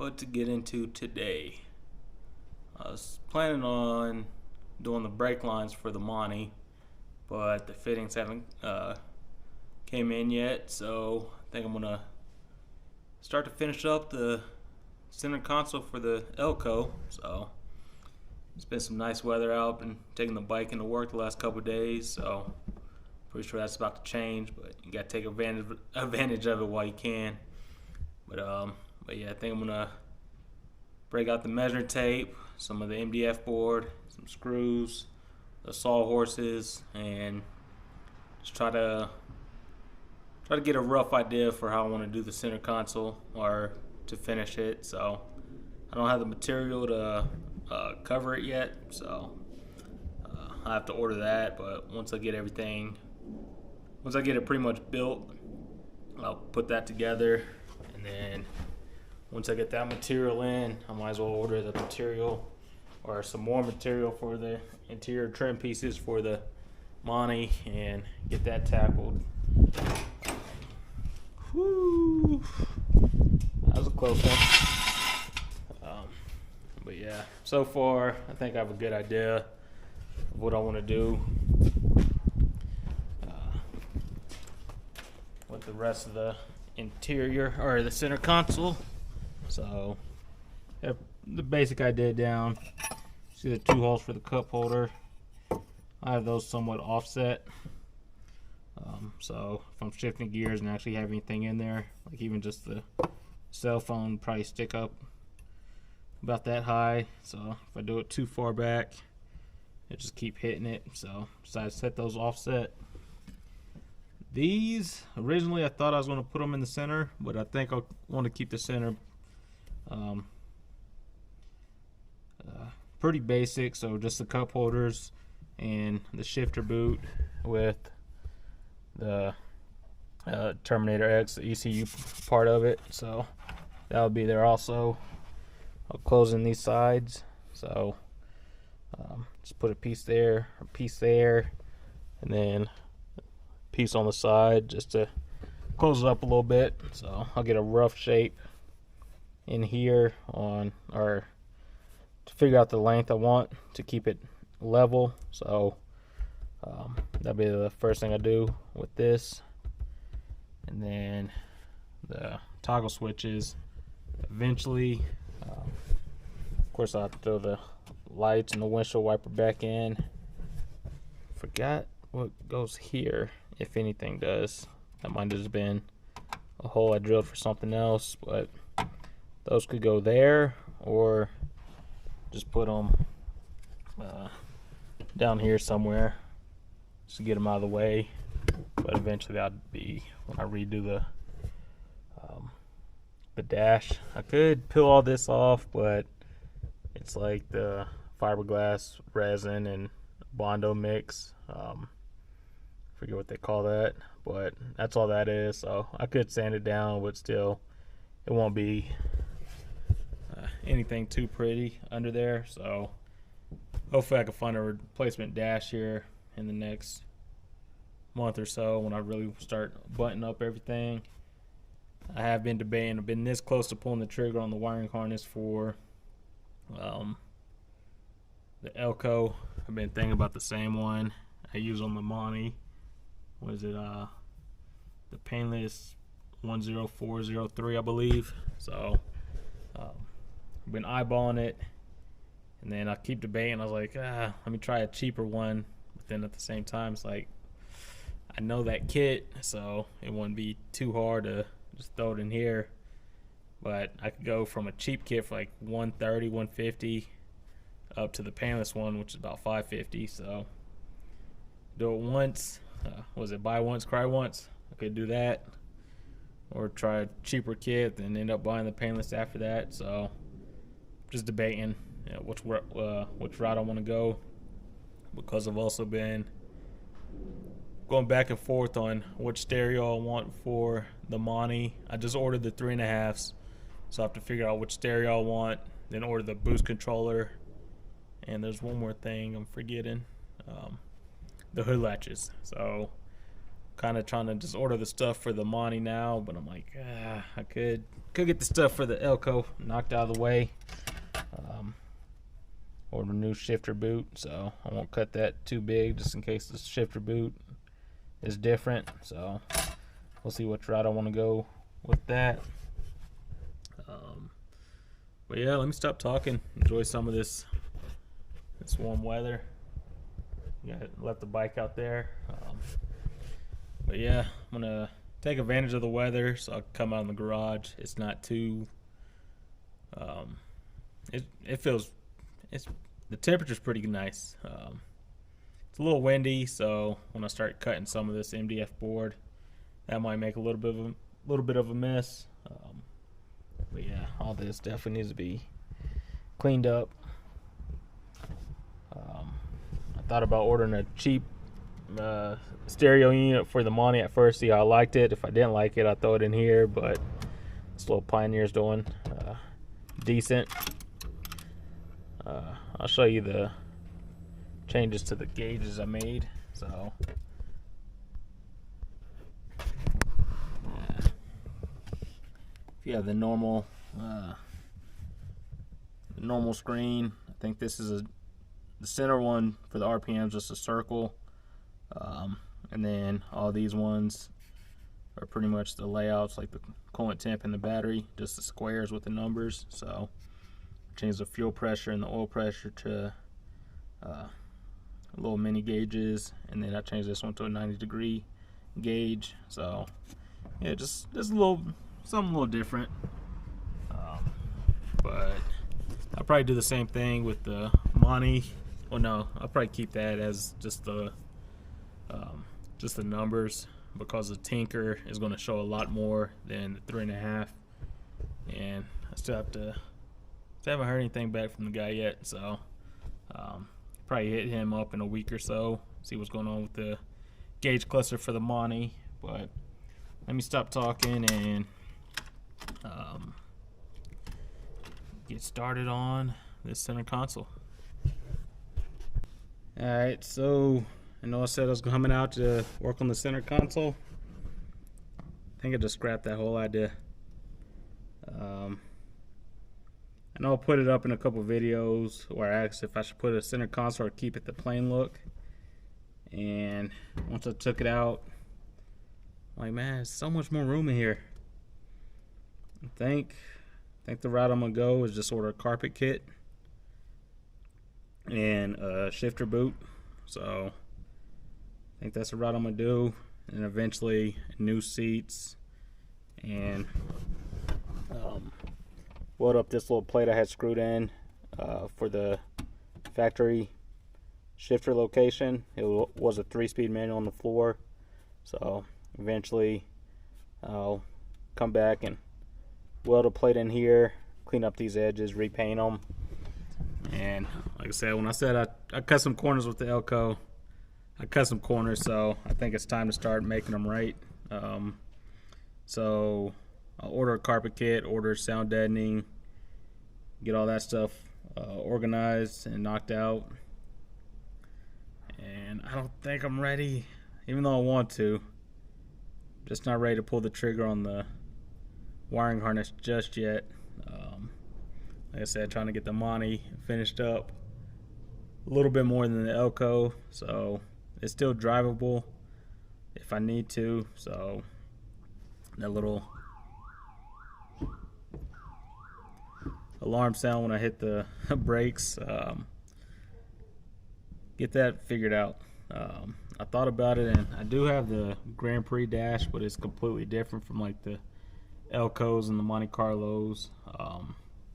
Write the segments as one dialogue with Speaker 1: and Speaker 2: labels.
Speaker 1: what to get into today. I was planning on doing the brake lines for the Monty, but the fittings haven't came in yet, so I think I'm gonna start to finish up the center console for the Elco. So it's been some nice weather out, been taking the bike into work the last couple of days, so pretty sure that's about to change, but you gotta take advantage of it while you can. But yeah, I think I'm gonna break out the measuring tape, some of the MDF board, some screws, the sawhorses, and just try to get a rough idea for how I want to do the center console or to finish it. So I don't have the material to cover it yet, so I have to order that. But once I get it pretty much built, I'll put that together, and then once I get that material in, I might as well order the material or some more material for the interior trim pieces for the Monty and get that tackled. Whew. That was a close one. But yeah, so far I think I have a good idea of what I want to do with the rest of the interior or the center console. So have the basic idea down. See the two holes for the cup holder. I have those somewhat offset. So if I'm shifting gears and actually have anything in there, like even just the cell phone, probably stick up about that high. So if I do it too far back, it just keep hitting it. So decided to set those offset. These originally I thought I was going to put them in the center, but I think I want to keep the center pretty basic. So just the cup holders and the shifter boot with the Terminator X, the ECU part of it. So that'll be there also. I'll close in these sides. So just put a piece there, and then a piece on the side just to close it up a little bit. So I'll get a rough shape in here or to figure out the length I want to keep it level. So that'll be the first thing I do with this. And then the toggle switches eventually. Of course, I'll have to throw the lights and the windshield wiper back in. Forgot what goes here, if anything does. That might have just been a hole I drilled for something else, but those could go there, or just put them down here somewhere just to get them out of the way. But eventually that'd be when I redo the dash. I could peel all this off, but it's like the fiberglass resin and Bondo mix. Forget what they call that, but that's all that is. So I could sand it down, but still it won't be anything too pretty under there. So hopefully I can find a replacement dash here in the next month or so when I really start buttoning up everything. I have been debating. I've been this close to pulling the trigger on the wiring harness for the Elco. I've been thinking about the same one I use on the Monty. What is it? The painless 10403, I believe. So I've been eyeballing it, and then I keep debating. I was like, let me try a cheaper one. But then at the same time, it's like I know that kit, so it wouldn't be too hard to just throw it in here. But I could go from a cheap kit for like $130, $150 up to the painless one, which is about $550. So do it once. Was it buy once, cry once? I could do that, or try a cheaper kit and end up buying the painless after that. So just debating which route I want to go, because I've also been going back and forth on which stereo I want for the Monty. I just ordered the 3.5s, so I have to figure out which stereo I want, then order the boost controller, and there's one more thing I'm forgetting, the hood latches. So kind of trying to just order the stuff for the Monty now, but I'm like, I could get the stuff for the Elco knocked out of the way. Order a new shifter boot, so I won't cut that too big just in case the shifter boot is different. So we'll see which route I want to go with that. But yeah, let me stop talking. Enjoy some of this warm weather. Left the bike out there. But yeah, I'm gonna take advantage of the weather, so I'll come out in the garage. It's not too. The temperature's pretty nice. It's a little windy, so when I start cutting some of this MDF board, that might make a little bit of a mess. But yeah, all this definitely needs to be cleaned up. I thought about ordering a cheap stereo unit for the Monty at first, see how I liked it. If I didn't like it, I'd throw it in here, but this little Pioneer's doing decent. I'll show you the changes to the gauges I made. So if you have the normal screen, I think this is the center one for the RPM is just a circle, and then all these ones are pretty much the layouts, like the coolant temp and the battery, just the squares with the numbers. So change the fuel pressure and the oil pressure to little mini gauges, and then I changed this one to a 90-degree gauge. So yeah, just a little something a little different. But I'll probably do the same thing with the Monty. Well, no, I'll probably keep that as just the numbers, because the Tinker is going to show a lot more than the 3.5, and I still haven't heard anything back from the guy yet. So probably hit him up in a week or so, see what's going on with the gauge cluster for the Monty. But let me stop talking and get started on this center console. Alright, so I know I said I was coming out to work on the center console. I think I just scrapped that whole idea. I know I'll put it up in a couple videos where I asked if I should put a center console or keep it the plain look. And once I took it out, I'm like, man, there's so much more room in here. I think the route I'm gonna go is just order a carpet kit and a shifter boot. So I think that's the route I'm gonna do, and eventually new seats, and weld up this little plate I had screwed in for the factory shifter location. It was a 3-speed manual on the floor, so eventually I'll come back and weld a plate in here, clean up these edges, repaint them. And like I said, when I said I cut some corners with the Elco, I cut some corners, so I think it's time to start making them right. So I'll order a carpet kit, order sound deadening, get all that stuff organized and knocked out. And I don't think I'm ready, even though I want to. Just not ready to pull the trigger on the wiring harness just yet. Like I said, trying to get the Monty finished up a little bit more than the Elco, so it's still drivable if I need to. So that little alarm sound when I hit the brakes, get that figured out. I thought about it, and I do have the Grand Prix dash, but it's completely different from like the Elcos and the Monte Carlos.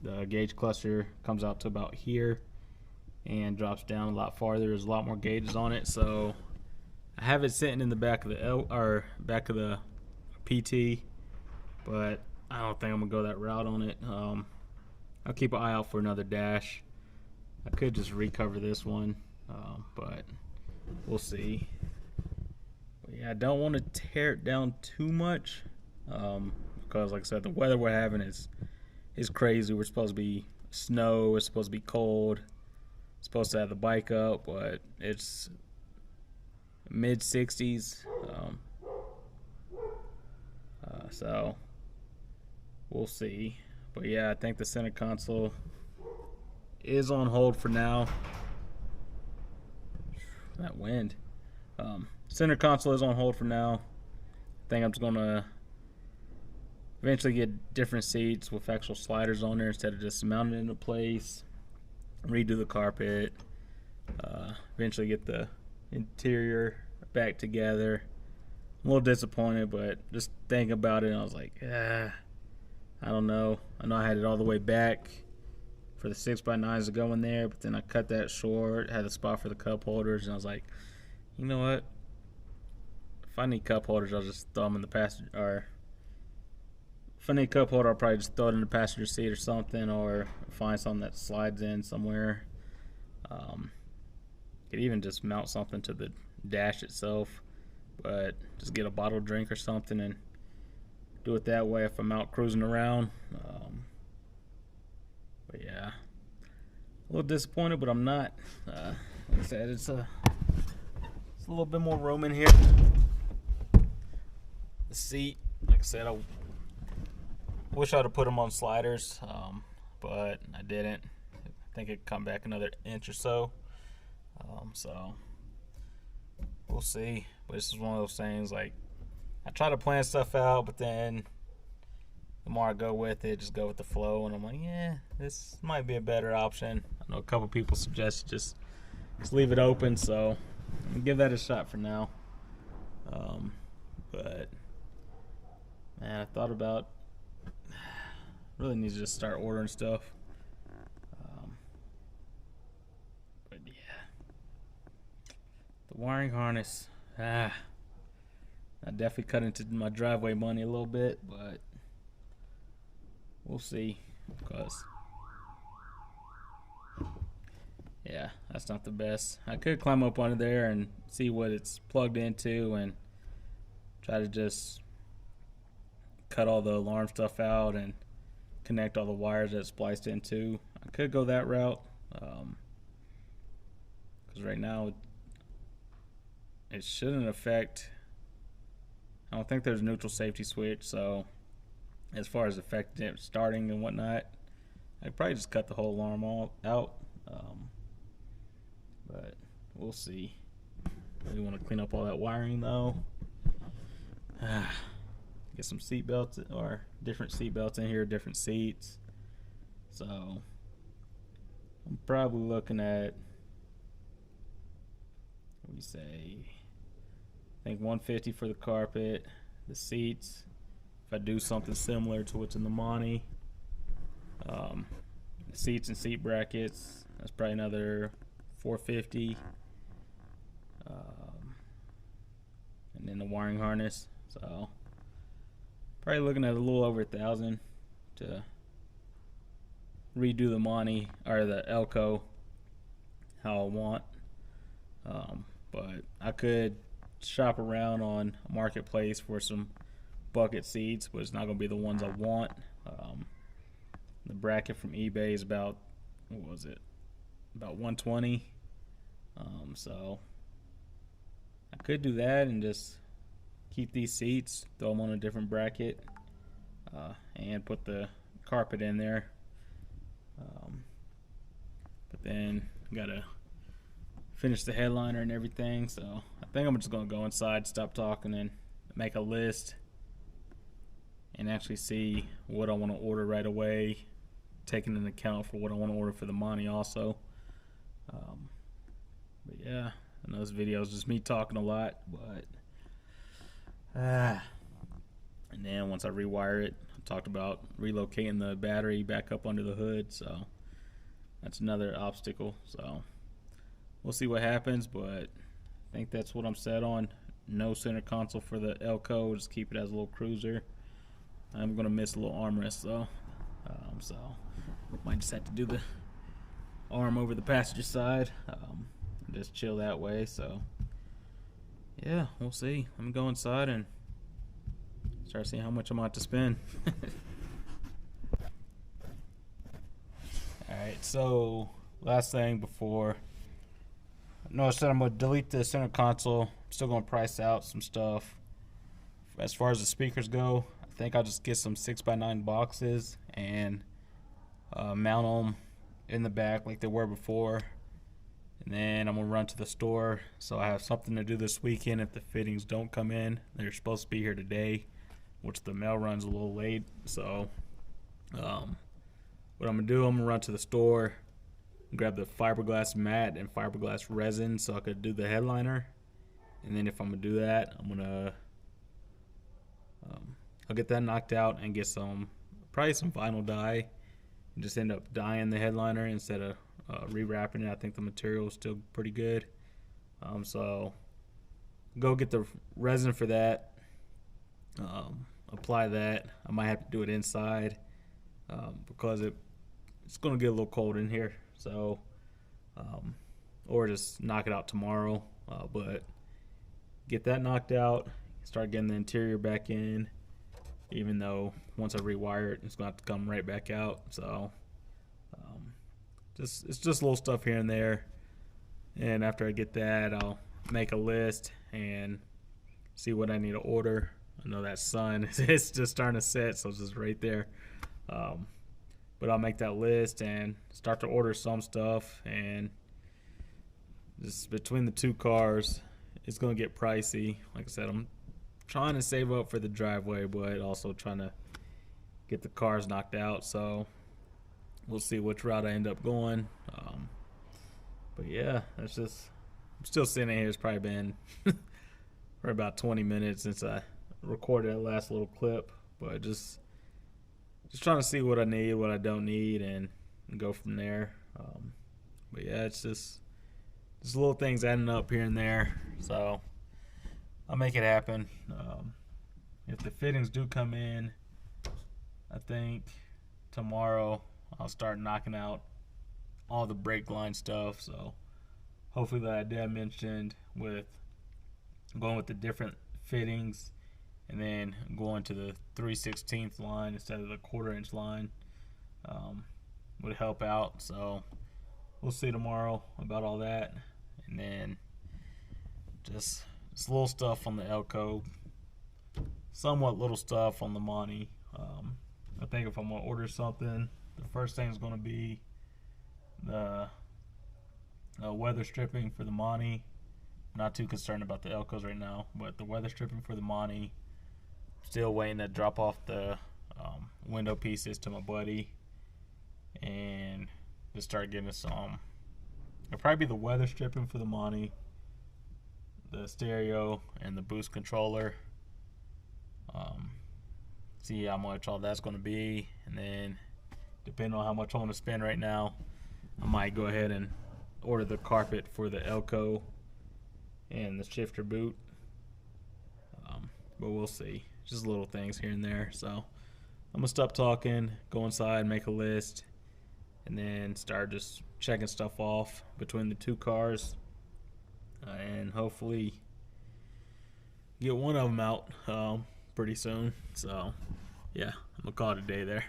Speaker 1: The gauge cluster comes out to about here and drops down a lot farther. There's a lot more gauges on it, so I have it sitting in the back of the back of the PT, but I don't think I'm gonna go that route on it. I'll keep an eye out for another dash. I could just recover this one, but we'll see. But yeah, I don't want to tear it down too much, because like I said, the weather we're having is crazy. We're supposed to be snow, it's supposed to be cold, it's supposed to have the bike up, but it's mid 60s. so we'll see. But yeah, I think the center console is on hold for now. That wind. Center console is on hold for now. I think I'm just gonna eventually get different seats with actual sliders on there instead of just mounting it into place. Redo the carpet. Eventually get the interior back together. I'm a little disappointed, but just thinking about it, I was like, I don't know. I know I had it all the way back for the 6x9s to go in there, but then I cut that short, had a spot for the cup holders, and I was like, you know what? If I need cup holders, I'll just throw them in the passenger, or if I need a cup holder, I'll probably just throw it in the passenger seat or something, or find something that slides in somewhere. Could even just mount something to the dash itself, but just get a bottled drink or something and do it that way if I'm out cruising around. But yeah, a little disappointed, but I'm not. Like I said, it's a little bit more room in here. The seat, like I said, I wish I'd have put them on sliders, but I didn't. I think it'd come back another inch or so. So we'll see. But this is one of those things, like, I try to plan stuff out, but then the more I go with it, just go with the flow, and I'm like, yeah, this might be a better option. I know a couple people suggest just leave it open, so I'm gonna give that a shot for now. But man, I thought about really need to just start ordering stuff. But yeah, the wiring harness. I definitely cut into my driveway money a little bit, but we'll see. Because yeah, that's not the best. I could climb up under there and see what it's plugged into and try to just cut all the alarm stuff out and connect all the wires that it's spliced into. I could go that route, because right now it shouldn't affect. I don't think there's a neutral safety switch, so as far as affecting it starting and whatnot, I'd probably just cut the whole alarm all out. But we'll see. We want to clean up all that wiring though. Get some seat belts or different seat belts in here, different seats. So I'm probably looking at, what do we say? I think $150 for the carpet, the seats. If I do something similar to what's in the Monty, the seats and seat brackets, that's probably another $450. And then the wiring harness. So probably looking at a little over $1,000 to redo the Monty or the Elco how I want. But I could shop around on a marketplace for some bucket seats, but it's not going to be the ones I want. The bracket from eBay is about, what was it? About $120. So I could do that and just keep these seats, throw them on a different bracket, and put the carpet in there. But then gotta finish the headliner and everything, so I think I'm just gonna go inside, stop talking, and make a list and actually see what I want to order right away, taking into account for what I want to order for the Monty also. But yeah, I know this video is just me talking a lot, but and then once I rewire it, I talked about relocating the battery back up under the hood, so that's another obstacle. So we'll see what happens, but I think that's what I'm set on. No center console for the Elco, just keep it as a little cruiser. I'm gonna miss a little armrest though, so might just have to do the arm over the passenger side, just chill that way. So yeah, we'll see. Let me go inside and start seeing how much I'm about to spend. Alright, so last thing before, no, I said I'm going to delete the center console. I'm still going to price out some stuff. As far as the speakers go, I think I'll just get some 6x9 boxes and mount them in the back like they were before. And then I'm gonna run to the store, so I have something to do this weekend if the fittings don't come in. They're supposed to be here today, which the mail run's a little late. So what I'm gonna do, I'm gonna run to the store, grab the fiberglass mat and fiberglass resin so I could do the headliner. And then if I'm gonna do that, I'm gonna I'll get that knocked out and get probably some vinyl dye, and just end up dyeing the headliner instead of rewrapping it. I think the material is still pretty good. So go get the resin for that, apply that. I might have to do it inside because it's going to get a little cold in here. So or just knock it out tomorrow, but get that knocked out, start getting the interior back in, even though once I rewire it, it's going to have to come right back out. So it's just little stuff here and there. And after I get that, I'll make a list and see what I need to order. I know that sun is just starting to set, so it's just right there. But I'll make that list and start to order some stuff. And just between the two cars, it's going to get pricey. Like I said, I'm trying to save up for the driveway, but also trying to get the cars knocked out. So we'll see which route I end up going. But yeah, that's just, I'm still sitting here. It's probably been for about 20 minutes since I recorded that last little clip. But just trying to see what I need, what I don't need, and go from there. But yeah, it's just little things adding up here and there. So I'll make it happen. If the fittings do come in, I think tomorrow I'll start knocking out all the brake line stuff. So hopefully that I mentioned with going with the different fittings and then going to the 3/16 line instead of the 1/4 inch line would help out. So we'll see tomorrow about all that. And then just little stuff on the Elco, somewhat little stuff on the Monty. I think if I'm going to order something, the first thing is going to be the weather stripping for the Monty. Not too concerned about the Elcos right now, but the weather stripping for the Monty. Still waiting to drop off the window pieces to my buddy and just start getting some. It'll probably be the weather stripping for the Monty, the stereo, and the boost controller. See how much all that's going to be, and then depending on how much I want to spend right now, I might go ahead and order the carpet for the Elco and the shifter boot. But we'll see. Just little things here and there. So I'm gonna stop talking, go inside, make a list, and then start just checking stuff off between the two cars, and hopefully get one of them out pretty soon. So yeah, I'm gonna call it a day there.